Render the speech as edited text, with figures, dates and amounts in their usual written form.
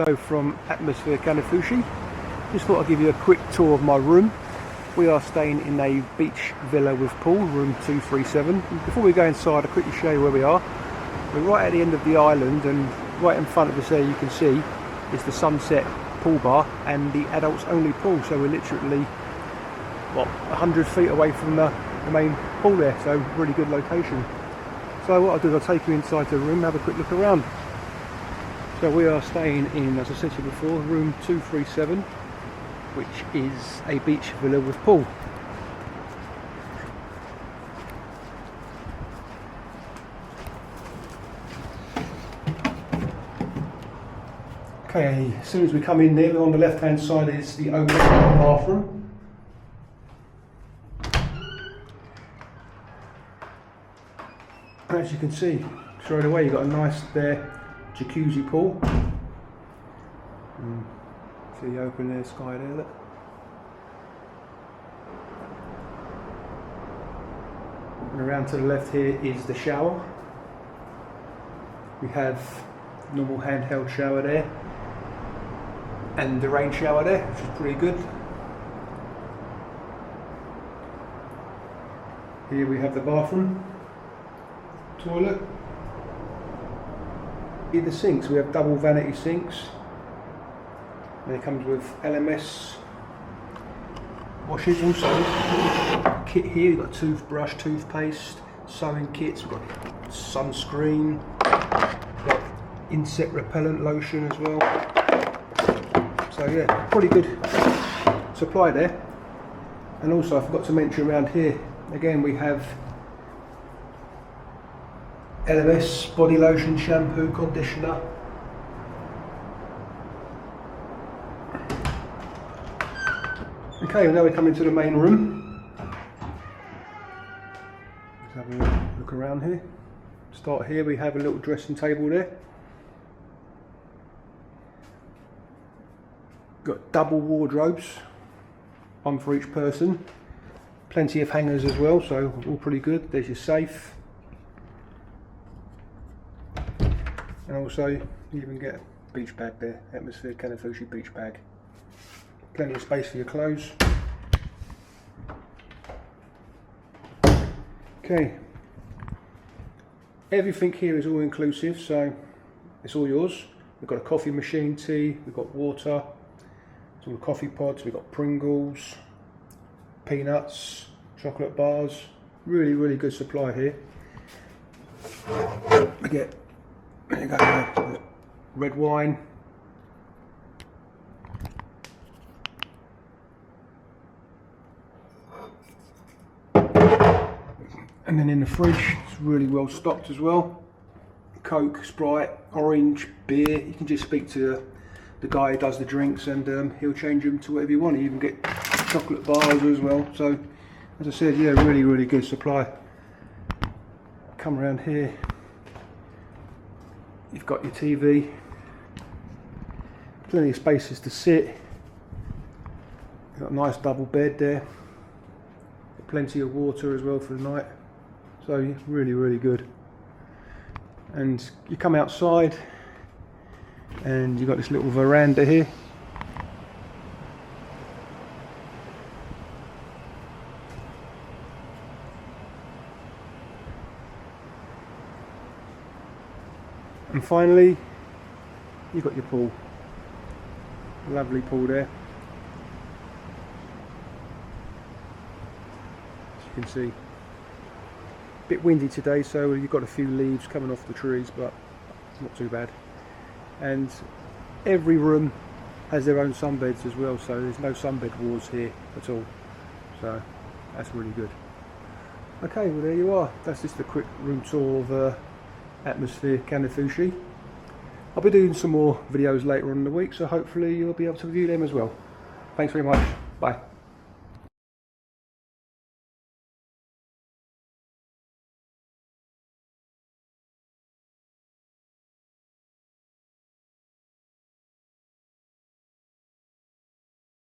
Hello from Atmosphere Kanifushi. Just thought I'd give you a quick tour of my room. We are staying in a beach villa with pool, room 237. Before we go inside, I'll quickly show you where we are. We're right at the end of the island, and right in front of us there you can see is the Sunset pool bar and the adults only pool. So we're literally, what, 100 feet away from the main pool there, so really good location. So what I'll do is I'll take you inside the room, have a quick look around. So we are staying in, as I said to you before, room 237, which is a beach villa with pool. Okay, as soon as we come in there, on the left hand side is the open bathroom. As you can see, straight away you've got a nice there jacuzzi pool. See the open air sky there, look. And around to the left here is the shower. We have normal handheld shower there and the rain shower there, which is pretty good. Here we have the bathroom, toilet. Here the sinks, we have double vanity sinks. And it comes with LMS washes also. Kit here, you've got toothbrush, toothpaste, sewing kits, we've got sunscreen, we've got insect repellent lotion as well. So yeah, pretty good supply there. And also I forgot to mention around here, again we have LMS body lotion, shampoo, conditioner. Okay, well now we're coming to the main room. Let's have a look around here. Start here, we have a little dressing table there. Got double wardrobes, one for each person. Plenty of hangers as well, so all pretty good. There's your safe. And also you even get a beach bag there, Atmosphere Kanifushi beach bag. Plenty of space for your clothes. Okay, everything here is all inclusive, so it's all yours. We've got a coffee machine, tea, we've got water, some coffee pods, we've got Pringles, peanuts, chocolate bars. Really good supply here. We get, there you go, red wine. And then in the fridge, it's really well stocked as well. Coke, Sprite, orange, beer. You can just speak to the guy who does the drinks and he'll change them to whatever you want. You even get chocolate bars as well. So, as I said, yeah, really good supply. Come around here. You've got your TV. Plenty of spaces to sit. You've got a nice double bed there. Plenty of water as well for the night. So really good. And you come outside and you've got this little veranda here. And finally, you've got your pool. Lovely pool there. As you can see. A bit windy today, so you've got a few leaves coming off the trees, but it's not too bad. And every room has their own sunbeds as well, so there's no sunbed wars here at all. So that's really good. Okay, well there you are. That's just a quick room tour of Atmosphere Kanifushi. I'll be doing some more videos later on in the week, so hopefully you'll be able to view them as well. Thanks very much. Bye.